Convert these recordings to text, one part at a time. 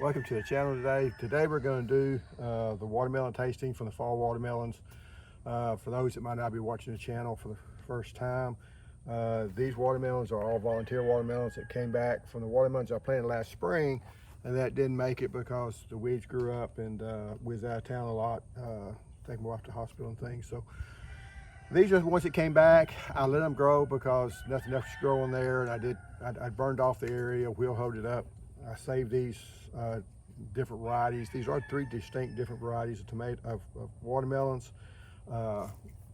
Welcome to the channel today. Today we're going to do the watermelon tasting from the fall watermelons. For those that might not be watching the channel for the first time, these watermelons are all volunteer watermelons that came back from the watermelons I planted last spring, and that didn't make it because the weeds grew up and we was out of town a lot, taking my wife to the hospital and things. So these are the ones that came back. I let them grow because nothing else was growing there, and I burned off the area, wheel hoed it up. I saved these different varieties. These are three distinct different varieties of watermelons.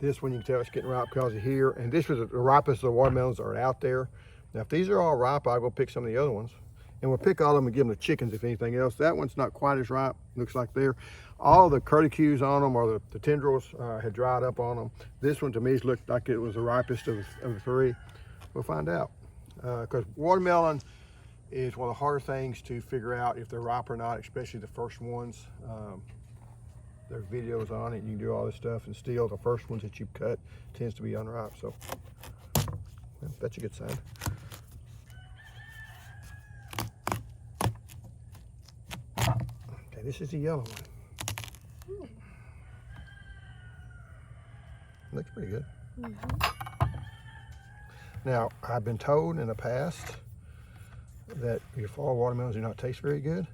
This one you can tell it's getting ripe because of here, and this was the ripest of the watermelons that are out there. Now if these are all ripe, I'll go pick some of the other ones, and we'll pick all of them and give them to chickens if anything else. That one's not quite as ripe, looks like there. All the curlicues on them, or the tendrils, had dried up on them. This one to me looked like it was the ripest of the three. We'll find out, because watermelon is one of the harder things to figure out if they're ripe or not, especially the first ones. There's videos on it, you can do all this stuff, and still the first ones that you cut tends to be unripe, so that's a good sign. Okay, this is the yellow one. Looks pretty good. Now, I've been told in the past that your fall watermelons do not taste very good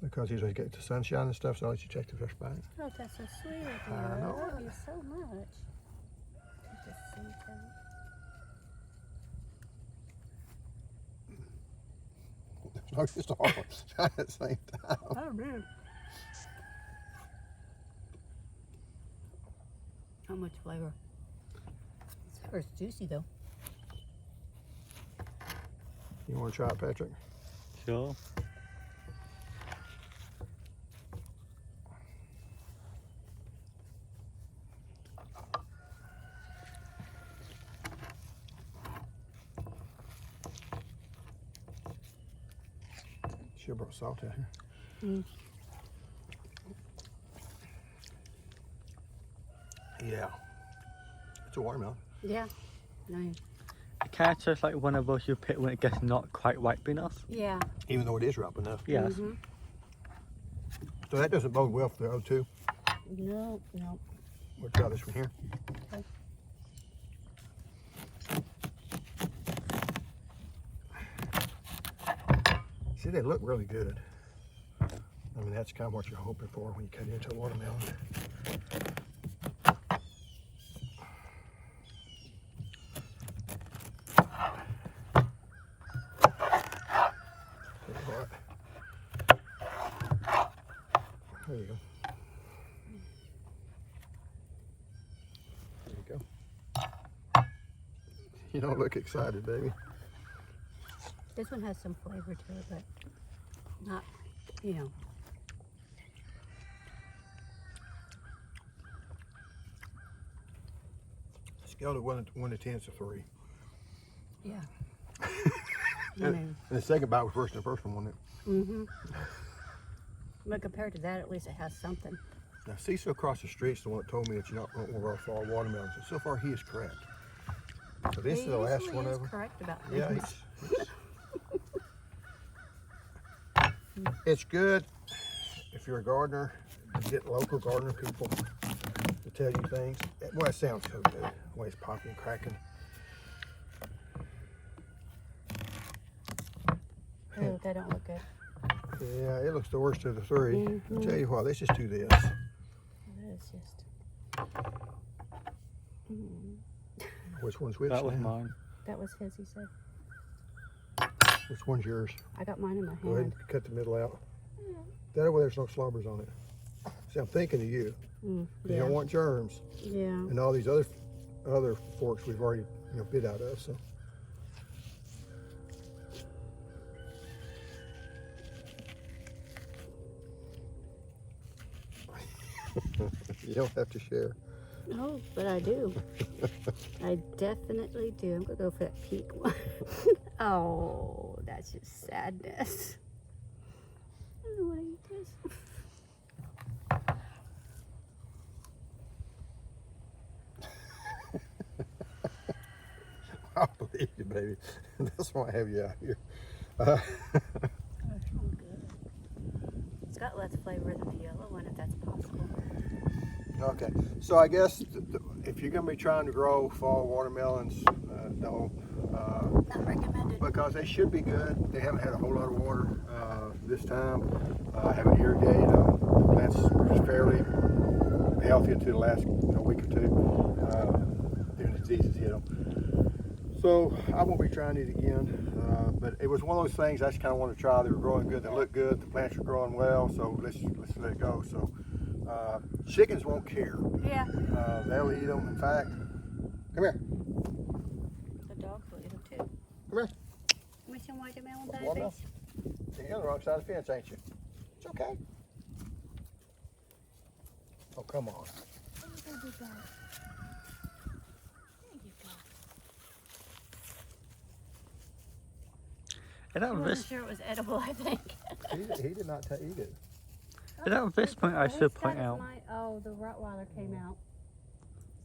because usually get the sunshine and stuff, so I'll let you check the fresh bite. Oh, that's so sweet of you. I know. I love you so much. Take the seeds out. No, just all at the same time. Oh, man. How much flavor? It's juicy though. You want to try it, Patrick? Sure. Should have brought salt out here. Yeah, it's a watermelon. Yeah. Nice. It kind of tastes like one of those you pick when it gets not quite ripe enough. Yeah. Even though it is ripe enough. Yes. So that doesn't bode well for the other two. No. We'll try this one here. Okay. See, they look really good. I mean, that's kind of what you're hoping for when you cut into a watermelon. There you go. There you go. You don't look excited, baby. This one has some flavor to it, but not, you know. Scale of 1 to 10 is a 3. Yeah. And the second bite was worse than the first one, wasn't it? But compared to that, at least it has something. Now, Cecil across the street is the one that told me that you're not going to want to fall watermelons. And so far, he is correct. So this is the last one of them. Correct about Yeah, things. it's good if you're a gardener and get local gardener people to tell you things. Well, it sounds so good. The way it's popping and cracking. Oh, that don't look good. Yeah, it looks the worst of the three. I'll tell you what, let's just do this. That is just. Which one's which? That was now? mine. That was his, he said. Which one's yours? I got mine in my hand. Go ahead and cut the middle out. That way there's no slobbers on it. See, I'm thinking of you. You don't want germs. Yeah. And all these other forks we've already bit out of, so. You don't have to share. No, but I do. I definitely do. I'm gonna go for that pink one. Oh, that's just sadness. I don't want to eat this. I believe you, baby. That's why I have you out here. That's real good. got less flavor than the yellow one, if that's possible. Okay, so I guess if you're going to be trying to grow fall watermelons, no. Not recommended. Because they should be good. They haven't had a whole lot of water this time. Haven't irrigated them. The plants are fairly healthy until the last week or two. Then the diseases hit them. So I won't be trying it again. But it was one of those things I just kind of wanted to try. They were growing good. They looked good. The plants were growing well. So let's let it go. So chickens won't care. Yeah. They'll eat them. In fact, come here. The dogs will eat them too. Come here. Want some watermelon Watermelon? babies? You're on the wrong side of the fence, ain't you? It's okay. Oh, come on. There you go. At I wasn't this, sure it was edible, I think. He did not eat it. at this point, I At should least point that is out. Oh, the Rottweiler came out.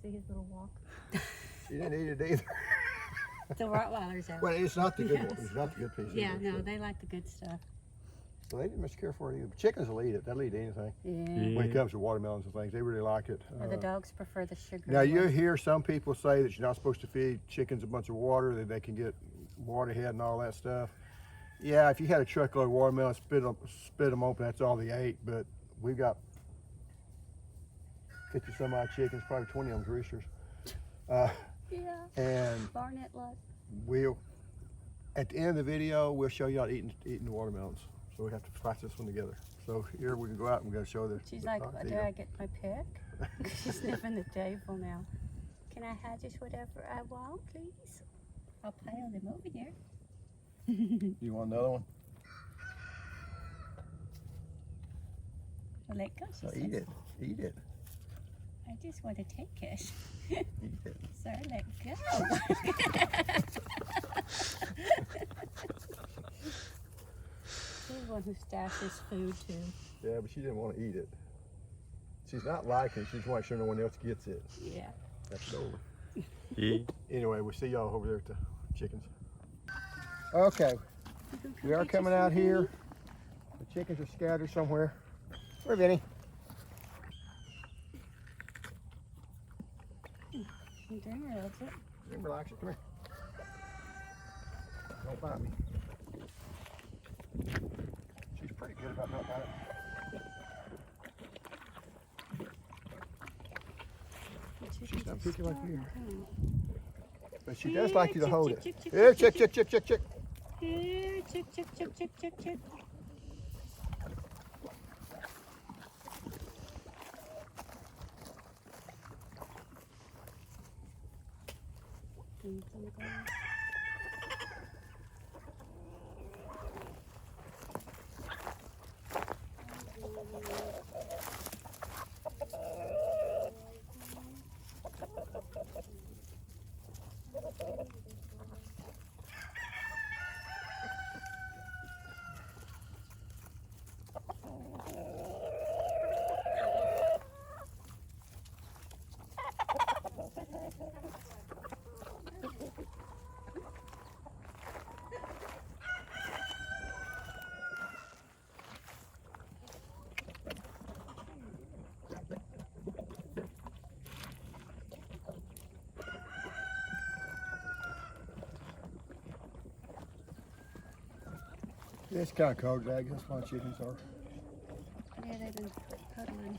See his little walk? She didn't eat it either. The Rottweiler's out. Well, it's not the good one. Yes. It's not the good piece. Yeah, either, no, so. they like the good stuff. So they didn't much care for it either. But chickens will eat it. They'll eat anything. Yeah. When it comes to watermelons and things, they really like it. The dogs prefer the sugar. Now you hear some people say that you're not supposed to feed chickens a bunch of water, that they can get waterhead and all that stuff. Yeah, if you had a truckload of watermelon, spit them open, that's all they ate. But we've got 50 some odd chickens, probably 20 of them roosters. Yeah. And Barnet luck. we'll, at the end of the video, we'll show y'all eating the watermelons. So we have to patch this one together. So here we can go out and we're gonna show the. She's like, did I get my pick? She's sniffing the table now. Can I have just whatever I want, please? I'll pile them over there. You want another one? Well, let go, she So says. eat it. Eat it. I just want to take it. Eat it. Sir, let go. She's the one who stashes food too. Yeah, but she didn't want to eat it. She's not liking it. She just wants sure no one else gets it. Yeah. That's over. Yeah. Anyway, we'll see y'all over there at the chickens. Okay, we are coming out here. The chickens are scattered somewhere. Where, Vinny? Dreamer loves it. Relax it. Come here. Don't bite me. She's pretty good about not biting. She's not picky like you. But she does like you to hold it. Here, chick, chick, chick, chick, chick. Here, chick, chick, chick, chick, chick, chick. It's kind of cold today. That's why chickens are. Yeah, they've been cuddling.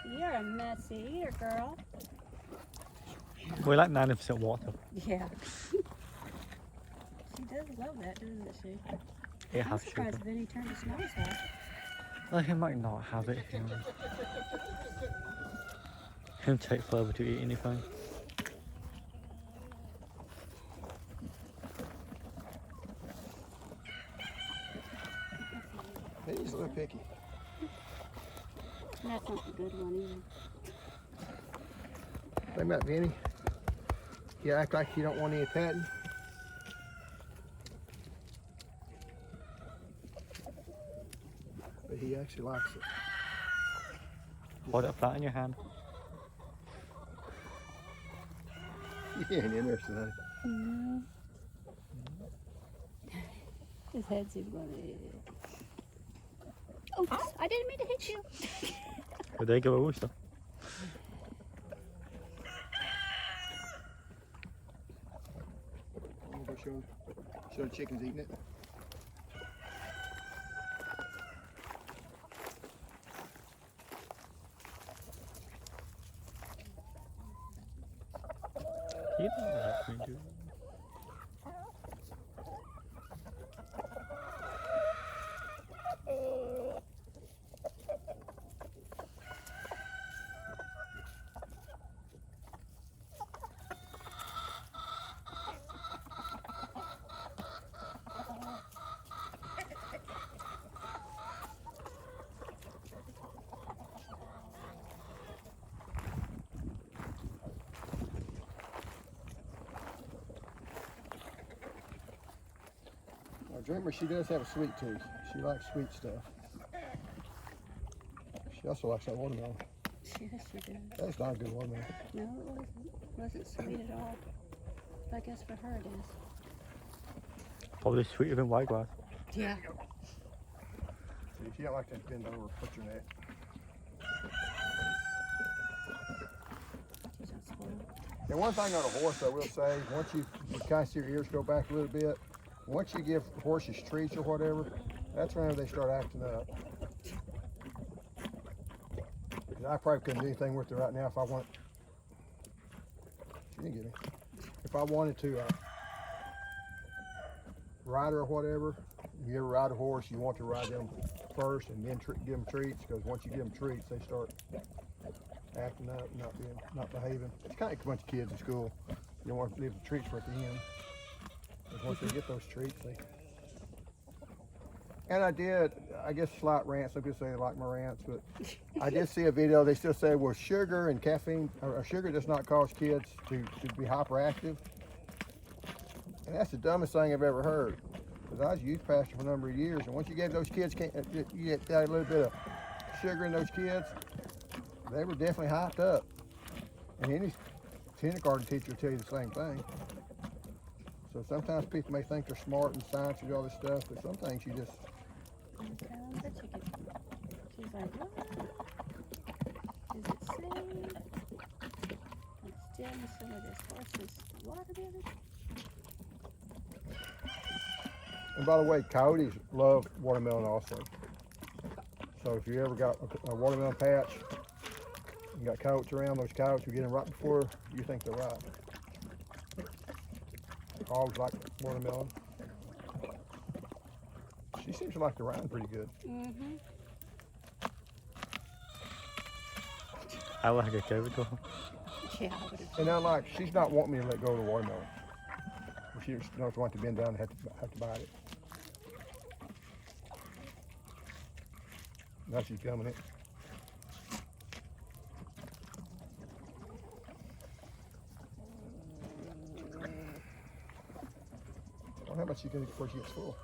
You're a messy eater, girl. We're like 90% water. Yeah. She does love that, doesn't she? It I'm has surprised sugar. Vinny turned his nose off. Like, he might not have it. Him take forever to eat anything. He's a little picky. That's not the good one either. Wait a minute, Vinny. You act like you don't want any petting. But he actually likes it. Hold it flat in your hand. He ain't interested, honey. No. His head's in one. Oops, I didn't mean to hit you. But there you go, oyster. I'm gonna go show the chickens eating it. You don't let me do it. Dreamer, she does have a sweet tooth. She likes sweet stuff. She also likes that watermelon. Yes, she did. That's not a good watermelon. No, it wasn't. It wasn't sweet at all. But I guess for her it is. Probably sweeter than white glass. Yeah. See, she don't like to bend over, put your neck. She's not spoiled. And one thing on a horse, I will say, once you kind of see your ears go back a little bit, once you give horses treats or whatever, that's whenever they start acting up. 'Cause I probably couldn't do anything with her right now if I want. She didn't get me. If I wanted to ride her or whatever, you ever ride a horse, you want to ride them first and then give them treats, because once you give them treats, they start acting up, not behaving. It's kind of like a bunch of kids in school. You don't want to leave the treats for at the end. But once they get those treats, they. And I guess slight rants. Some people say they like my rants, but I did see a video. They still say, well, sugar and caffeine, or sugar does not cause kids to be hyperactive. And that's the dumbest thing I've ever heard. Because I was a youth pastor for a number of years, and once you gave those kids, you get that little bit of sugar in those kids, they were definitely hyped up. And any kindergarten teacher will tell you the same thing. So sometimes people may think they're smart in science and all this stuff, but some things you just. Here comes the chicken. She's like, what? Is it safe? I'm stealing some of this horse's watermelon. And by the way, coyotes love watermelon also. So if you ever got a watermelon patch, you got coyotes around, those coyotes, you get them right before you think they're ripe. Hogs like watermelon. She seems to like the rind pretty good. Mm-hmm. I like a carrot. Yeah, I would have. And now, like, she's not wanting me to let go of the watermelon. She just knows want to bend down and have to bite it. Now she's gumming it. Well, how much you can before she gets full?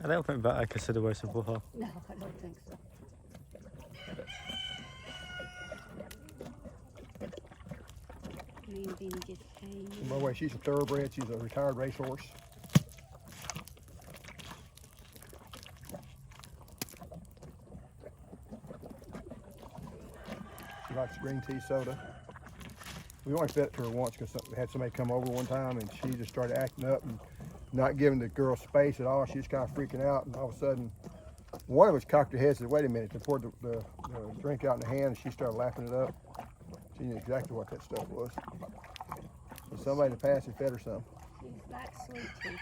I don't think that I consideration for her. No, I don't think so. Green bean just came. By the way, she's a thoroughbred. She's a retired racehorse. She likes green tea soda. We only fed it to her once because we had somebody come over one time and she just started acting up and not giving the girl space at all. She was kind of freaking out, and all of a sudden, one of us cocked her head and said, wait a minute, and poured the drink out in the hand, and she started lapping it up. She knew exactly what that stuff was. So somebody in the past had fed her some. She's like sweet tea.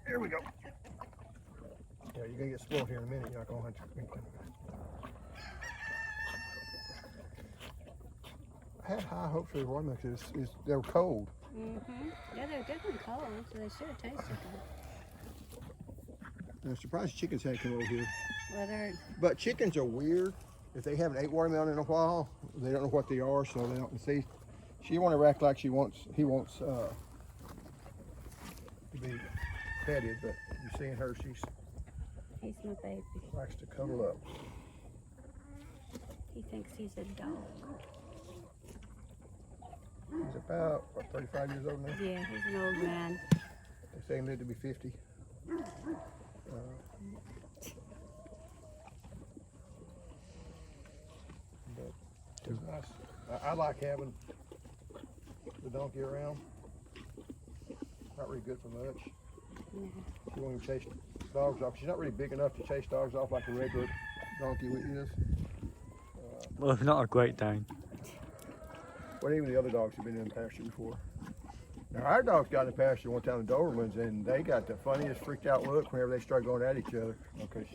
Here we go. Yeah, you're gonna get spoiled here in a minute. You're not gonna hunt your. I had high hopes for the watermelon because they were cold. Mm-hmm. Yeah, they're good and cold, so they should have tasted good. I'm surprised chickens hadn't come over here. Well, they're. But chickens are weird. If they haven't ate watermelon in a while, they don't know what they are, so they don't see. She wants to act like he wants to be petted, but you're seeing her, He's my baby. likes to cuddle up. He thinks he's a dog. He's about, what, 35 years old now? Yeah, he's an old man. They say he lived to be 50. But it's nice. I like having the donkey around. Not really good for much. Yeah. You won't even chase dogs off. She's not really big enough to chase dogs off like a regular donkey is. Well, it's not a Great Dane. Well, even the other dogs have been in the pasture before. Now, our dogs got in the pasture one time, the Dobermans, and they got the funniest freaked out look whenever they started going at each other. Okay,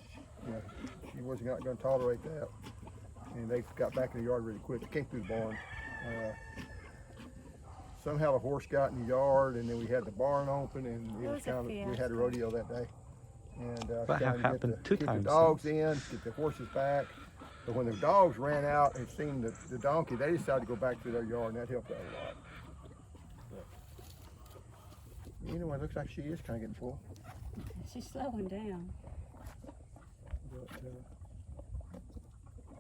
she wasn't not going to tolerate that. And they got back in the yard really quick. They came through the barn. Somehow the horse got in the yard, and then we had the barn open, and it was kind of, we had a rodeo that day. And That trying to happened two get times. the dogs in, get the horses back. But when the dogs ran out and seen the donkey, they decided to go back to their yard, and that helped out a lot. But, anyway, it looks like she is kind of getting full. She's slowing down. But,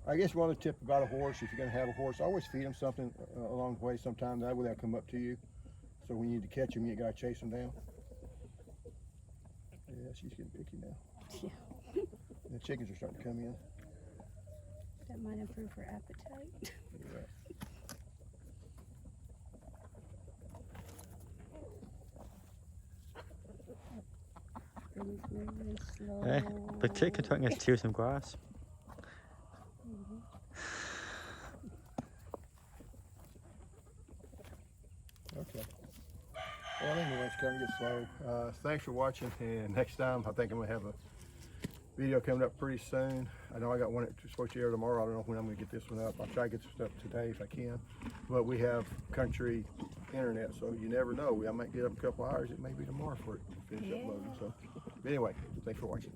I guess one other tip about a horse, if you're going to have a horse, always feed them something along the way sometime. That way they'll come up to you. So when you need to catch them, you ain't got to chase them down. Yeah, she's getting picky now. Yeah. The chickens are starting to come in. That might improve her appetite. Yeah. Things moving slow. Eh, the chicken trying to chew some grass. Okay. Well, anyway, it's kind of get slow. Thanks for watching, and next time I think I'm gonna have a video coming up pretty soon. I know I got one that's supposed to air tomorrow. I don't know when I'm gonna get this one up. I'll try to get this stuff today if I can. But we have country internet, so you never know. I might get up a couple hours. It may be tomorrow for it to finish uploading. So, but anyway, thanks for watching.